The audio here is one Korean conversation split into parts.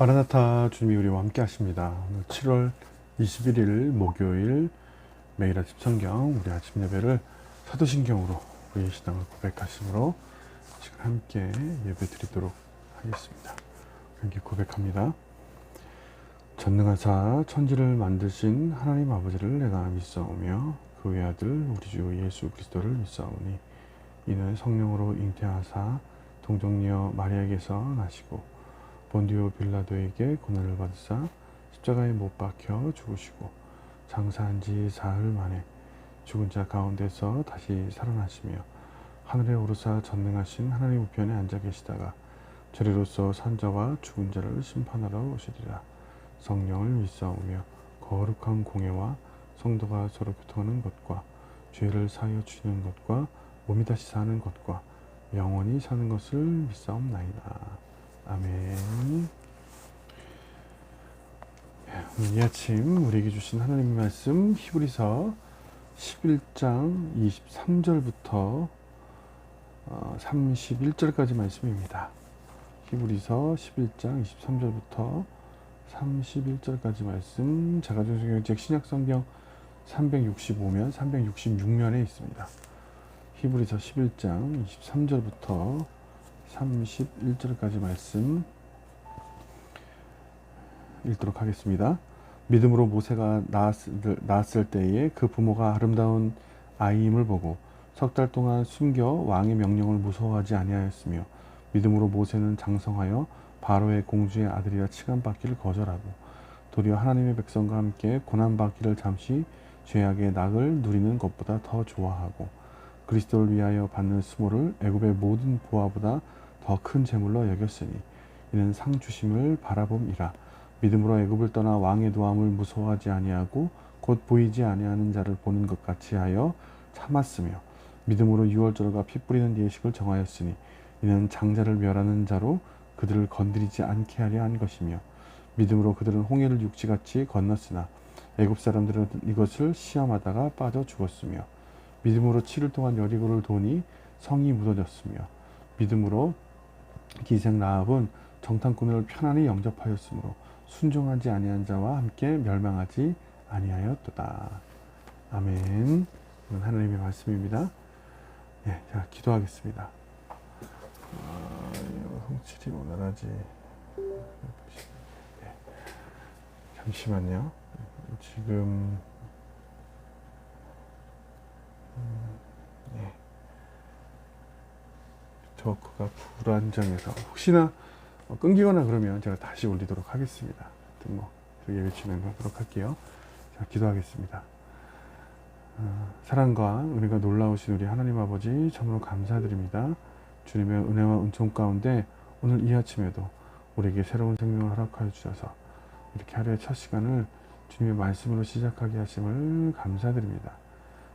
마라나타 주님이 우리와 함께 하십니다. 오늘 7월 21일 목요일 매일 아침 성경 우리 아침 예배를 사도신경으로 우리의 신앙을 고백하심으로 지금 함께 예배 드리도록 하겠습니다. 함께 고백합니다. 전능하사 천지를 만드신 하나님 아버지를 내가 믿사오며 그 외아들 우리 주 예수 그리스도를 믿사오니 이는 성령으로 잉태하사 동정녀 마리아에게서 나시고 본디오 빌라도에게 고난을 받으사 십자가에 못 박혀 죽으시고 장사한 지 사흘 만에 죽은 자 가운데서 다시 살아나시며 하늘에 오르사 전능하신 하나님 우편에 앉아 계시다가 저리로서 산자와 죽은 자를 심판하러 오시리라. 성령을 믿사오며 거룩한 공예와 성도가 서로 교통하는 것과 죄를 사하여 주시는 것과 몸이 다시 사는 것과 영원히 사는 것을 믿사옵나이다. 아멘. 오늘 이 아침 우리에게 주신 하나님의 말씀 히브리서 11장 23절부터 31절까지 말씀입니다. 히브리서 11장 23절부터 31절까지 말씀, 제가 준성경책 신약성경 365면 366면에 있습니다. 히브리서 11장 23절부터 31절까지 말씀 읽도록 하겠습니다. 믿음으로 모세가 낳았을 때에 그 부모가 아름다운 아이임을 보고 석 달 동안 숨겨 왕의 명령을 무서워하지 아니하였으며 믿음으로 모세는 장성하여 바로의 공주의 아들이라 칭함받기를 거절하고 도리어 하나님의 백성과 함께 고난받기를 잠시 죄악의 낙을 누리는 것보다 더 좋아하고 그리스도를 위하여 받는 수모를 애굽의 모든 보화보다 더 큰 재물로 여겼으니 이는 상 주심을 바라봄이라. 믿음으로 애굽을 떠나 왕의 노함을 무서워하지 아니하고 곧 보이지 아니하는 자를 보는 것 같이 하여 참았으며 믿음으로 유월절과 피 뿌리는 예식을 정하였으니 이는 장자를 멸하는 자로 그들을 건드리지 않게 하려 한 것이며 믿음으로 그들은 홍해를 육지같이 건넜으나 애굽 사람들은 이것을 시험하다가 빠져 죽었으며 믿음으로 7일 동안 여리고를 도니 성이 무너졌으며 믿음으로 기생 라합은 정탐꾼을 편안히 영접하였으므로 순종하지 아니한 자와 함께 멸망하지 아니하였도다. 아멘. 이건 하나님의 말씀입니다. 네, 자 기도하겠습니다. 성칠이 원활하지. 네, 잠시만요. 지금 네. 네트워크가 불안정해서 혹시나 끊기거나 그러면 제가 다시 올리도록 하겠습니다. 예배 진행하도록 할게요. 자, 기도하겠습니다. 사랑과 은혜가 놀라우신 우리 하나님 아버지 참으로 감사드립니다. 주님의 은혜와 은총 가운데 오늘 이 아침에도 우리에게 새로운 생명을 허락하여 주셔서 이렇게 하루의 첫 시간을 주님의 말씀으로 시작하게 하심을 감사드립니다.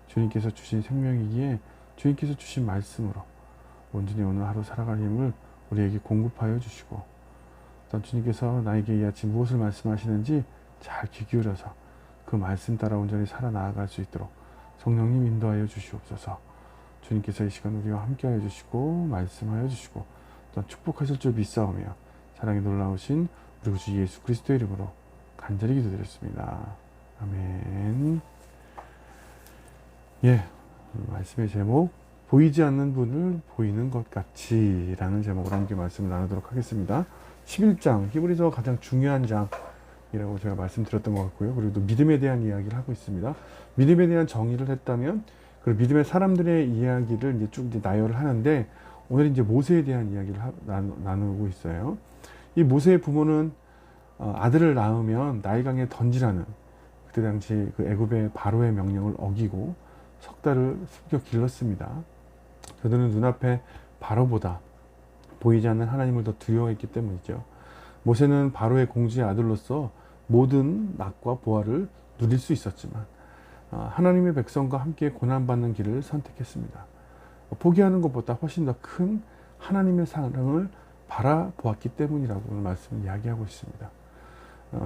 주님께서 주신 생명이기에 주님께서 주신 말씀으로 온전히 오늘 하루 살아갈 힘을 우리에게 공급하여 주시고 또 주님께서 나에게 이 아침 무엇을 말씀하시는지 잘 귀 기울여서 그 말씀 따라 온전히 살아나아갈 수 있도록 성령님 인도하여 주시옵소서. 주님께서 이 시간 우리와 함께하여 주시고 말씀하여 주시고 또 축복하실 줄 믿사오며 사랑이 놀라우신 우리 구주 예수 그리스도의 이름으로 간절히 기도드렸습니다. 아멘. 예, 말씀의 제목 보이지 않는 분을 보이는 것 같이 라는 제목으로 함께 말씀을 나누도록 하겠습니다. 11장 히브리서 가장 중요한 장이라고 제가 말씀드렸던 것 같고요. 그리고 또 믿음에 대한 이야기를 하고 있습니다. 믿음에 대한 정의를 했다면 그리고 믿음의 사람들의 이야기를 이제 쭉 나열을 하는데 오늘 이제 모세에 대한 이야기를 나누고 있어요. 이 모세의 부모는 아들을 낳으면 나일강에 던지라는 그때 당시 그 애굽의 바로의 명령을 어기고 석 달을 숨겨 길렀습니다. 그들은 눈앞에 바로보다 보이지 않는 하나님을 더 두려워했기 때문이죠. 모세는 바로의 공주의 아들로서 모든 낙과 보화를 누릴 수 있었지만 하나님의 백성과 함께 고난받는 길을 선택했습니다. 포기하는 것보다 훨씬 더 큰 하나님의 사랑을 바라보았기 때문이라고 오늘 말씀을 이야기하고 있습니다.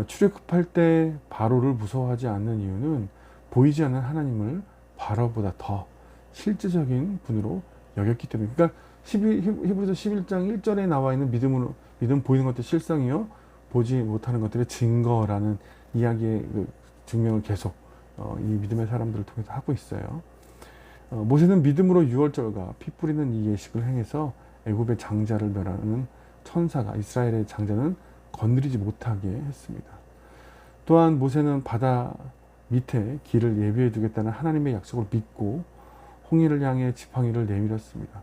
출애굽할 때 바로를 무서워하지 않는 이유는 보이지 않는 하나님을 바로보다 더 실제적인 분으로 여겼기 때문에. 그러니까 히브리서 11장 1절에 나와 있는 믿음 보이는 것도 실상이요 보지 못하는 것들의 증거라는 이야기의 그 증명을 계속 이 믿음의 사람들을 통해서 하고 있어요. 모세는 믿음으로 유월절과 피 뿌리는 이 예식을 행해서 애굽의 장자를 멸하는 천사가 이스라엘의 장자는 건드리지 못하게 했습니다. 또한 모세는 바다 밑에 길을 예비해 두겠다는 하나님의 약속을 믿고 홍해를 향해 지팡이를 내밀었습니다.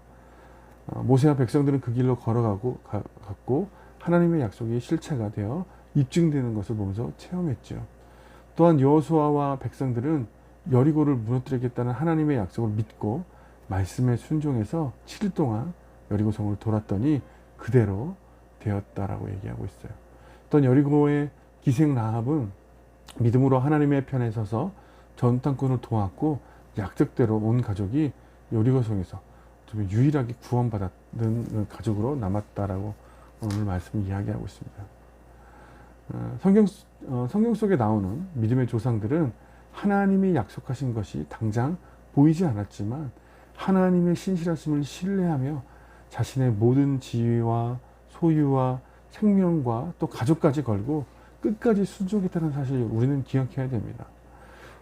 모세와 백성들은 그 길로 갔고 하나님의 약속이 실체가 되어 입증되는 것을 보면서 체험했죠. 또한 여호수아와 백성들은 여리고를 무너뜨리겠다는 하나님의 약속을 믿고 말씀에 순종해서 7일 동안 여리고성을 돌았더니 그대로 되었다라고 얘기하고 있어요. 또한 여리고의 기생 라합은 믿음으로 하나님의 편에 서서 전당꾼을 도왔고 약속대로 온 가족이 여리고성에서 좀 유일하게 구원받는 가족으로 남았다라고 오늘 말씀 이야기하고 있습니다. 성경 속에 나오는 믿음의 조상들은 하나님이 약속하신 것이 당장 보이지 않았지만 하나님의 신실하심을 신뢰하며 자신의 모든 지위와 소유와 생명과 또 가족까지 걸고 끝까지 순종했다는 사실을 우리는 기억해야 됩니다.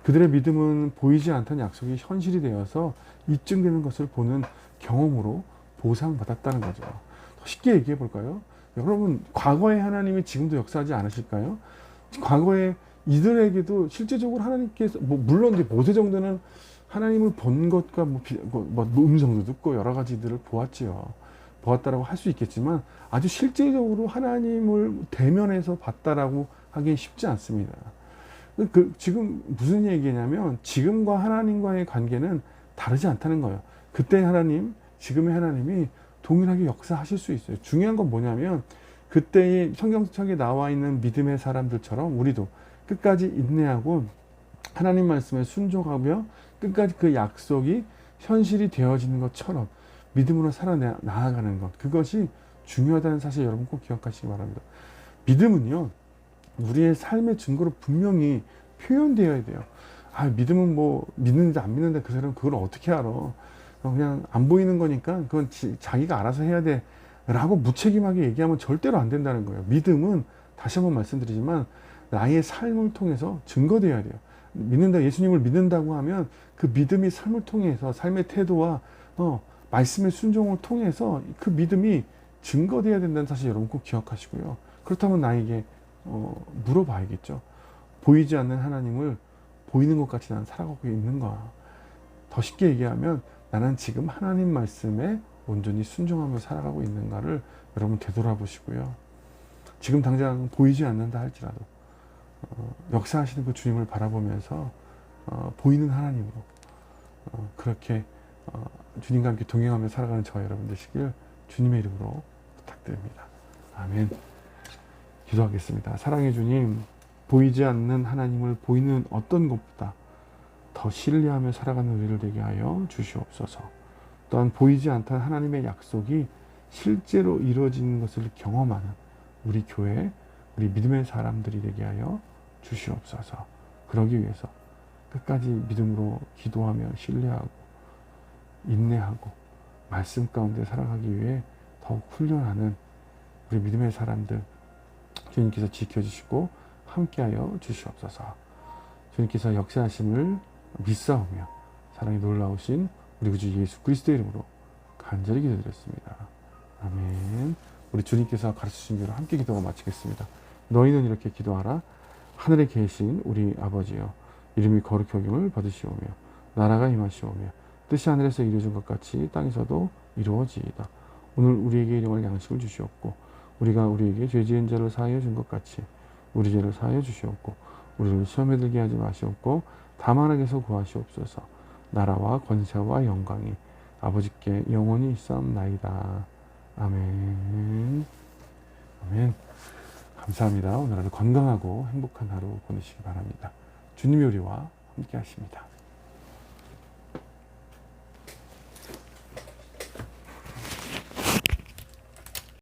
그들의 믿음은 보이지 않던 약속이 현실이 되어서 입증되는 것을 보는 경험으로 보상받았다는 거죠. 더 쉽게 얘기해 볼까요? 여러분, 과거에 하나님이 지금도 역사하지 않으실까요? 과거에 이들에게도 실제적으로 하나님께서 물론 이제 모세 정도는 하나님을 본 것과 음성도 듣고 여러 가지들을 보았다라고 할 수 있겠지만 아주 실제적으로 하나님을 대면해서 봤다라고 하기 쉽지 않습니다. 지금 무슨 얘기냐면 지금과 하나님과의 관계는 다르지 않다는 거예요. 그때 하나님, 지금의 하나님이 동일하게 역사하실 수 있어요. 중요한 건 뭐냐면 그때의 성경책에 나와 있는 믿음의 사람들처럼 우리도 끝까지 인내하고 하나님 말씀에 순종하며 끝까지 그 약속이 현실이 되어지는 것처럼 믿음으로 살아나가는 것, 그것이 중요하다는 사실 여러분 꼭 기억하시기 바랍니다. 믿음은요, 우리의 삶의 증거로 분명히 표현되어야 돼요. 믿음은 뭐 믿는데 안 믿는데 그 사람은 그걸 어떻게 알아? 그냥 안 보이는 거니까 그건 자기가 알아서 해야 돼 라고 무책임하게 얘기하면 절대로 안 된다는 거예요. 믿음은 다시 한번 말씀드리지만 나의 삶을 통해서 증거되어야 돼요. 예수님을 믿는다고 하면 그 믿음이 삶을 통해서 삶의 태도와 말씀의 순종을 통해서 그 믿음이 증거되어야 된다는 사실 여러분 꼭 기억하시고요. 그렇다면 나에게 물어봐야겠죠. 보이지 않는 하나님을 보이는 것 같이 나는 살아가고 있는가? 더 쉽게 얘기하면 나는 지금 하나님 말씀에 온전히 순종하며 살아가고 있는가를 여러분 되돌아보시고요. 지금 당장 보이지 않는다 할지라도 역사하시는 그 주님을 바라보면서 보이는 하나님으로 그렇게 주님과 함께 동행하며 살아가는 저와 여러분 되시길 주님의 이름으로 부탁드립니다. 아멘. 기도하겠습니다. 사랑의 주님, 보이지 않는 하나님을 보이는 어떤 것보다 더 신뢰하며 살아가는 우리를 되게 하여 주시옵소서. 또한 보이지 않던 하나님의 약속이 실제로 이루어지는 것을 경험하는 우리 교회, 우리 믿음의 사람들이 되게 하여 주시옵소서. 그러기 위해서 끝까지 믿음으로 기도하며 신뢰하고 인내하고 말씀 가운데 살아가기 위해 더욱 훈련하는 우리 믿음의 사람들 주님께서 지켜주시고 함께하여 주시옵소서. 주님께서 역사하심을 믿사오며 사랑이 놀라우신 우리 구주 예수 그리스도의 이름으로 간절히 기도드렸습니다. 아멘. 우리 주님께서 가르치신 대로 함께 기도가 마치겠습니다. 너희는 이렇게 기도하라. 하늘에 계신 우리 아버지여, 이름이 거룩히 여김을 받으시오며 나라가 임하시오며 뜻이 하늘에서 이루어진 것 같이 땅에서도 이루어지이다. 오늘 우리에게 일용할 양식을 주시옵고 우리가 우리에게 죄 지은 자를 사하여 준 것 같이 우리 죄를 사하여 주시옵고 우리를 시험에 들게 하지 마시옵고 다만 악에서 구하시옵소서. 나라와 권세와 영광이 아버지께 영원히 있사옵나이다. 아멘. 아멘. 감사합니다. 오늘 하루 건강하고 행복한 하루 보내시기 바랍니다. 주님이 우리와 함께 하십니다.